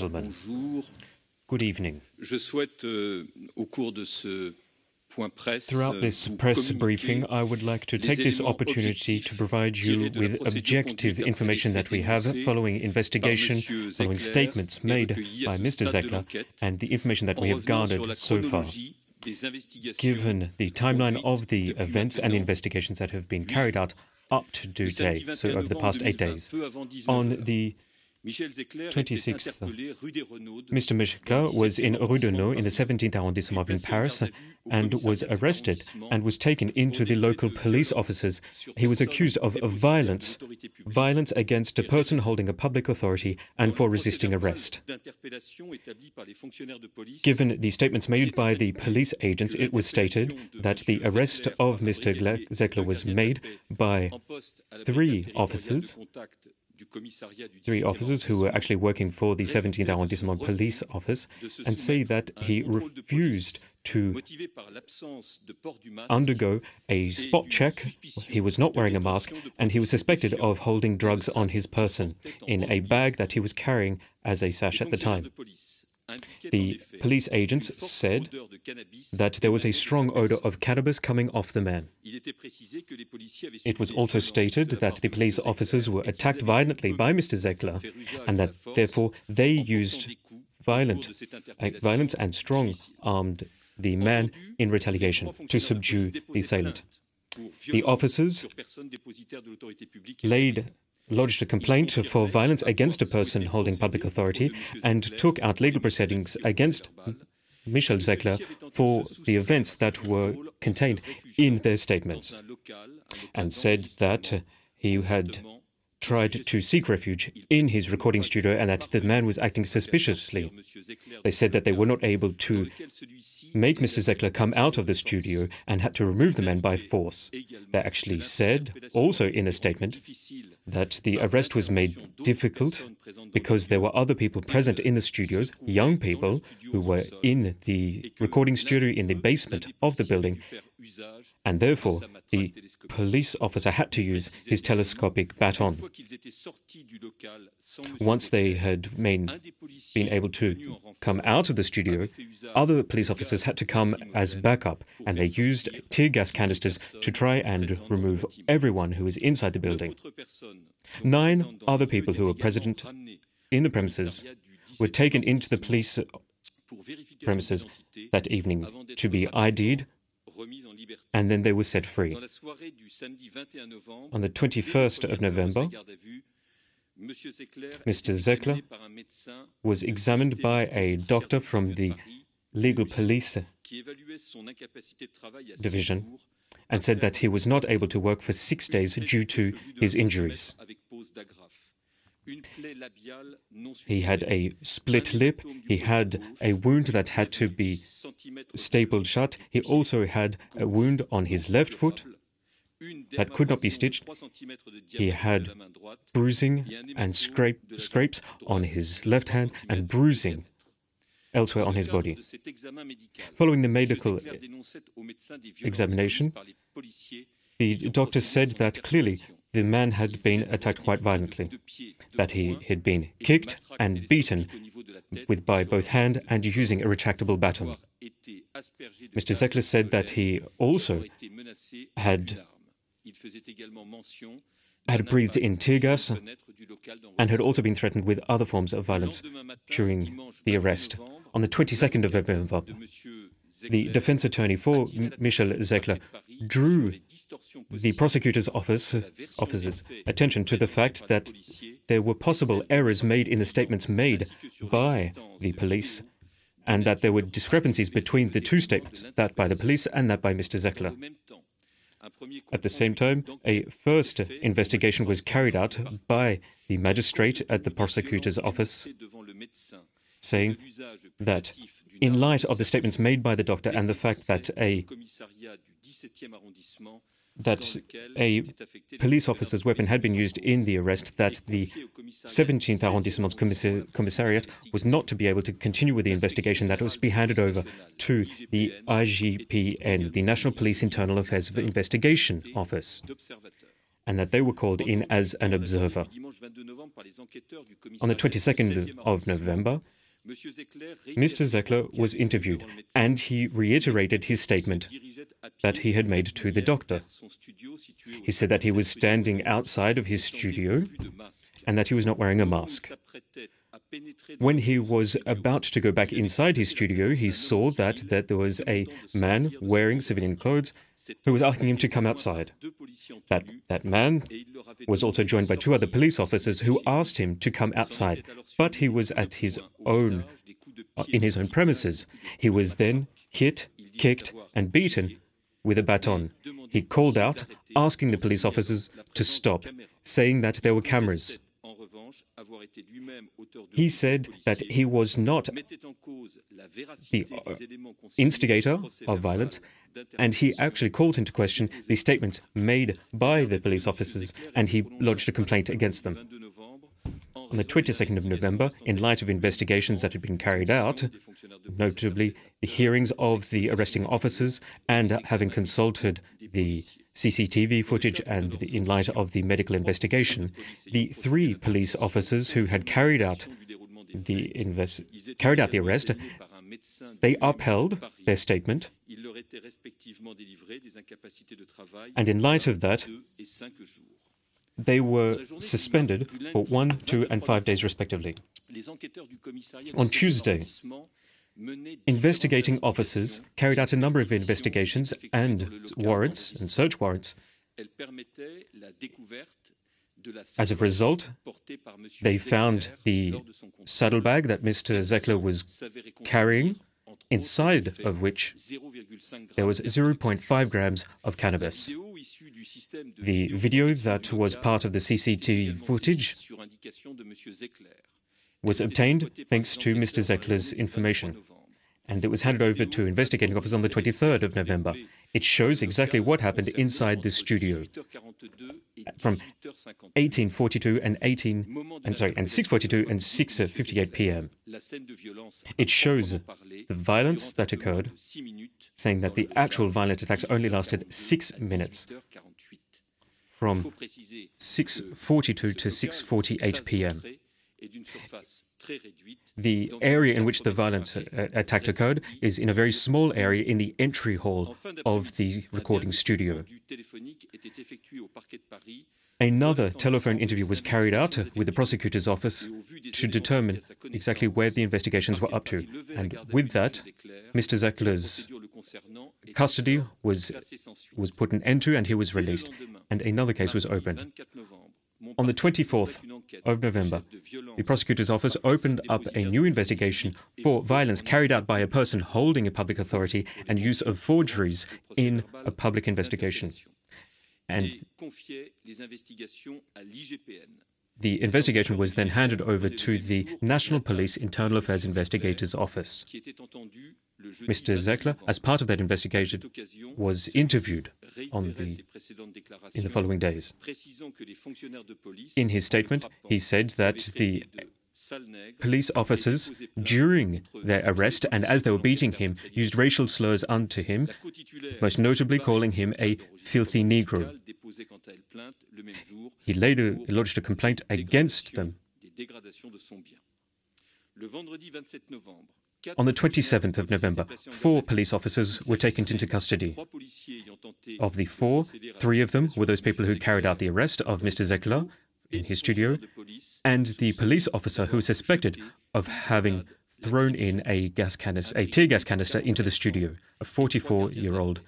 Gentlemen, Bonjour. good evening. Je souhaite, au cours de ce point presse, Throughout this vous press communiquer briefing, I would like to take this éléments opportunity to objectifs provide you tirés de la with procédure objective conduite après information les faits that we have dénoncés following par investigation, Monsieur following Zecler statements et made recueillis à by ce Mr. stade de Zecler, l'enquête, and the information that en we have revenant sur garnered la so far. chronologie des investigations Given the timeline conduites of the depuis events and the maintenant investigations that have been 8 carried jours. out up to Le samedi today, so 21 over the novembre past 8 2020, days, peu avant 19 on heures, the Michel Zecler était 26th, interpellé rue des Renaudes Mr. dans le Zecler was in 17e Rue de arrondissement Nau de in the Paris, 17th puis arrondissement in placé en Paris garde à vue au and was commissariat de arrested l'arrondissement and was taken pour into the des faits local de police violence officers. sur He was personne accused of dépositaire de violence l'autorité publique against a et person révélé holding a public authority and dans le for procès resisting verbal arrest. d'interpellation établi par les fonctionnaires de police. Given the statements Il made est by the constaté police agents, que it was stated l'interpellation de that the Monsieur arrest Zecler of par la Mr. brigadier et Zecler deux was gardiens de made la paix by en poste à la three brigade territoriale de officers, contact du commissariat du three 17e officers who were arrondissement actually working for the 17th résultait de son arrondissement police refus office, de se and say soumettre that à un he contrôle de refused police to motivé par l'absence de port du masque undergo a et spot d'une check. suspicion He was not de wearing a mask, détention de and he was produits suspected stupéfiants of holding dans le drugs on sac his qu'il person portait en in a bandoulière. bag that he was carrying as a sash Les at the fonctionnaires time. de police indiquaient en The effet police qu'une agents forte said odeur de cannabis that there was a émanait de strong sa odor personne. of cannabis coming off the man. Il était précisé que les policiers avaient It was subi des also violences stated de la that part the de police Monsieur officers Zecler were et qu'ils attacked avaient, violently eux, by Mr. Zecler, fait usage and de that la force therefore they en portant used des coups au violent, cours de cette interpellation violence and strong difficile. armed the man Entendu, in les retaliation trois to fonctionnaires de subdue police the déposaient assailant. plainte pour The violence officers sur personne dépositaire de l'autorité publique et privée. lodged a complaint for violence against a person holding public authority and took out legal proceedings against Michel Zecler for the events that were contained in their statements, and said that he had tried to seek refuge in his recording studio and that the man was acting suspiciously. They said that they were not able to make Mr. Zecler come out of the studio and had to remove the man by force. They actually said, also in a statement, that the arrest was made difficult because there were other people present in the studios, young people who were in the recording studio in the basement of the building, and therefore the police officer had to use his telescopic baton. Once they had been able to come out of the studio, other police officers had to come as backup, and they used tear gas canisters to try and remove everyone who was inside the building. 9 other people who were present in the premises were taken into the police premises that evening to be ID'd, and then they were set free. On the 21st of November, Mr. Zecler was examined by a doctor from the legal police division and said that he was not able to work for 6 days due to his injuries. He had a split lip, he had a wound that had to be stapled shut, he also had a wound on his left foot that could not be stitched. He had bruising and scrapes on his left hand and bruising elsewhere on his body. Following the medical examination, the doctor said that clearly the man had been attacked quite violently, that he had been kicked and beaten by both hand and using a retractable baton. Mr. Zecler said that he also had breathed in tear gas and had also been threatened with other forms of violence during the arrest. On the 22nd of November, the defense attorney for Michel Zecler drew the prosecutor's office's attention to the fact that there were possible errors made in the statements made by the police, and that there were discrepancies between the two statements, that by the police and that by Mr. Zecler. At the same time, a first investigation was carried out by the magistrate at the prosecutor's office, saying that in light of the statements made by the doctor and the fact that a police officer's weapon had been used in the arrest, that the 17th arrondissement's commissariat was not to be able to continue with the investigation, that it was to be handed over to the IGPN, the National Police Internal Affairs Investigation Office. and that they were called in as an observer. On the 22nd of November, Mr. Zecler was interviewed, and he reiterated his statement that he had made to the doctor. He said that he was standing outside of his studio and that he was not wearing a mask. When he was about to go back inside his studio, he saw that there was a man wearing civilian clothes who was asking him to come outside. That man was also joined by 2 other police officers who asked him to come outside, but he was at in his own premises. He was then hit, kicked, and beaten with a baton. He called out, asking the police officers to stop, saying that there were cameras. He said that he was not the instigator of violence, and he actually called into question the statements made by the police officers, and he lodged a complaint against them. On the 22nd of November, in light of investigations that had been carried out, notably the hearings of the arresting officers, and having consulted the CCTV footage and in light of the medical investigation, the 3 police officers who had carried out the arrest, they upheld their statement, and in light of that, they were suspended for 1, 2, and 5 days respectively. On Tuesday, investigating officers carried out a number of investigations and warrants and search warrants. As a result, they found the saddlebag that Mr. Zecler was carrying, inside of which there was 0.5 grams of cannabis. The video that was part of the CCTV footage was obtained thanks to Mr. Zecler's information, and it was handed over to investigating officers on the 23rd of November. It shows exactly what happened inside the studio from 18:42 and 6:42 and 6:58 p.m. It shows the violence that occurred, saying that the actual violent attacks only lasted 6 minutes, from 6:42 to 6:48 p.m. The area in which the violent attack occurred is in a very small area in the entry hall of the recording studio. Another telephone interview was carried out with the prosecutor's office to determine exactly where the investigations were up to. And with that, Mr. Zecler's custody was put an end to and he was released. And another case was opened. On the 24th of November, the prosecutor's office opened up a new investigation for violence carried out by a person holding a public authority and use of forgeries in a public investigation. And the investigation was then handed over to the National Police Internal Affairs Investigators Office. Mr. Zecler, as part of that investigation, was interviewed in the following days. In his statement, he said that the police officers, during their arrest and as they were beating him, used racial slurs unto him, most notably calling him a filthy Negro. He later lodged a complaint against them. On the 27th of November, 4 police officers were taken into custody. Of the 4, 3 of them were those people who carried out the arrest of Mr. Zecler in his studio, and the police officer who was suspected of having thrown in a tear gas canister into the studio, a 44-year-old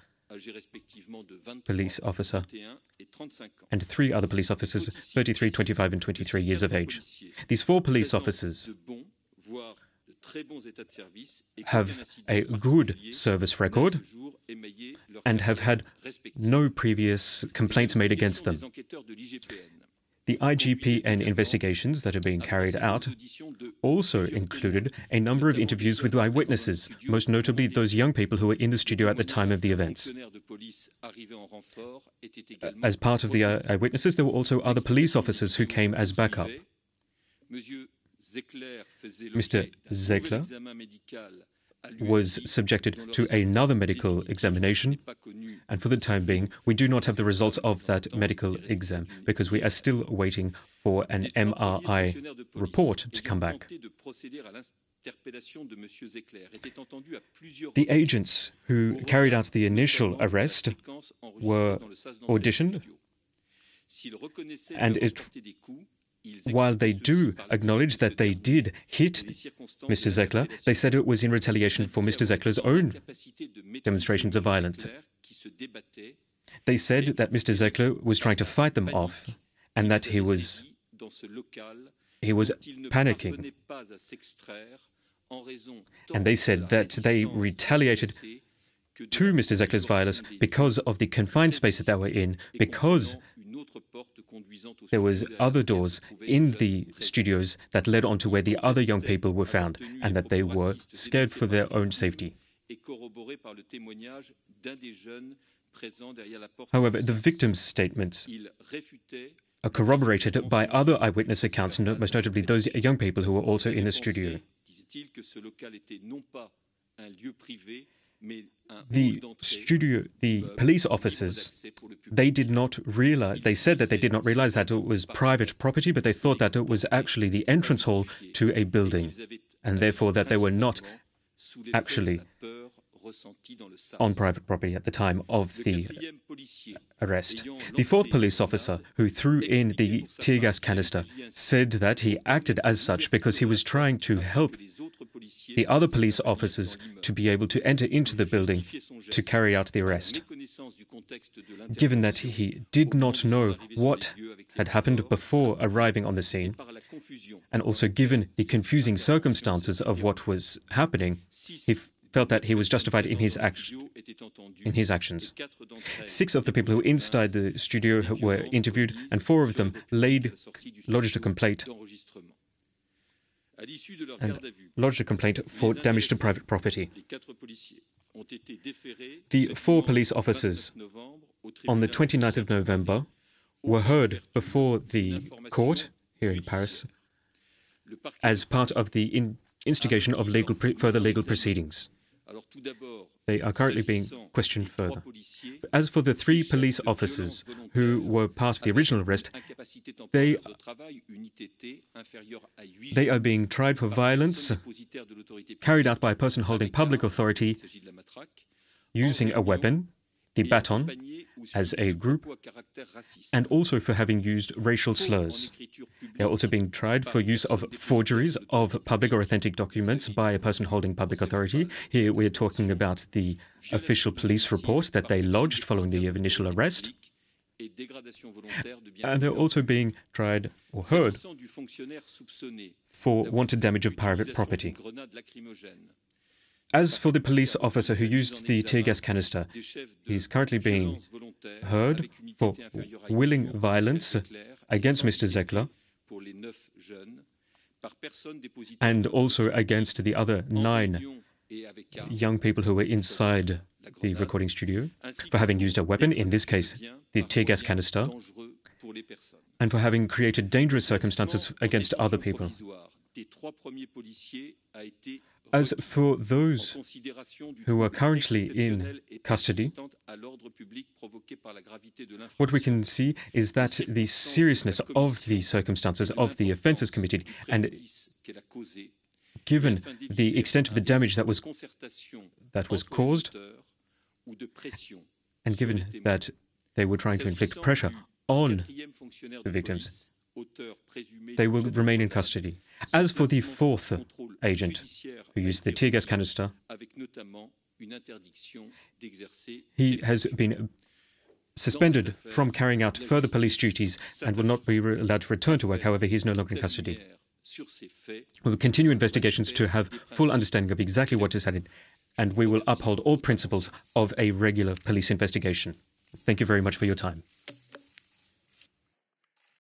police officer, and 3 other police officers, 33, 25, and 23 years of age. These 4 police officers have a good service record and have had no previous complaints made against them. The IGPN investigations that are being carried out also included a number of interviews with eyewitnesses, most notably those young people who were in the studio at the time of the events. As part of the eyewitnesses, there were also other police officers who came as backup. Mr. Zecler was subjected to another medical examination, and for the time being, we do not have the results of that medical exam because we are still waiting for an MRI report to come back. The agents who carried out the initial arrest were auditioned, and while they do acknowledge that they did hit Mr. Zecler, they said it was in retaliation for Mr. Zecler's own demonstrations of violence. They said that Mr. Zecler was trying to fight them off and that he was panicking. And they said that they retaliated to Mr. Zecler's violence because of the confined space that they were in, because there was other doors in the studios that led on to where the other young people were found, and that they were scared for their own safety. However, the victims' statements are corroborated by other eyewitness accounts, most notably those young people who were also in the studio. The police officers, they said that they did not realize that it was private property, but they thought that it was actually the entrance hall to a building, and therefore that they were not actually on private property at the time of the arrest. The fourth police officer, who threw in the tear gas canister, said that he acted as such because he was trying to help the other police officers to be able to enter into the building to carry out the arrest. Given that he did not know what had happened before arriving on the scene, and also given the confusing circumstances of what was happening, he felt that he was justified in his actions. 6 of the people who were inside the studio were interviewed, and 4 of them lodged a complaint for damage to private property. The 4 police officers, on the 29th of November, were heard before the court here in Paris as part of the instigation of further legal proceedings. They are currently being questioned further. As for the 3 police officers who were part of the original arrest, they are being tried for violence carried out by a person holding public authority using a weapon, the baton, as a group, and also for having used racial slurs. They are also being tried for use of forgeries of public or authentic documents by a person holding public authority. Here we are talking about the official police report that they lodged following the initial arrest. And they're also being tried or heard for wanton damage of private property. As for the police officer who used the tear gas canister, he's currently being heard for willing violence against Mr. Zecler and also against the other 9 young people who were inside the recording studio for having used a weapon, in this case the tear gas canister, and for having created dangerous circumstances against other people. As for those who are currently in custody, what we can see is that the seriousness of the circumstances of the offences committed, and given the extent of the damage that was caused, and given that they were trying to inflict pressure on the victims, they will remain in custody. As for the 4th agent who used the tear gas canister, he has been suspended from carrying out further police duties and will not be allowed to return to work. However, he is no longer in custody. We will continue investigations to have full understanding of exactly what has happened, and we will uphold all principles of a regular police investigation. Thank you very much for your time.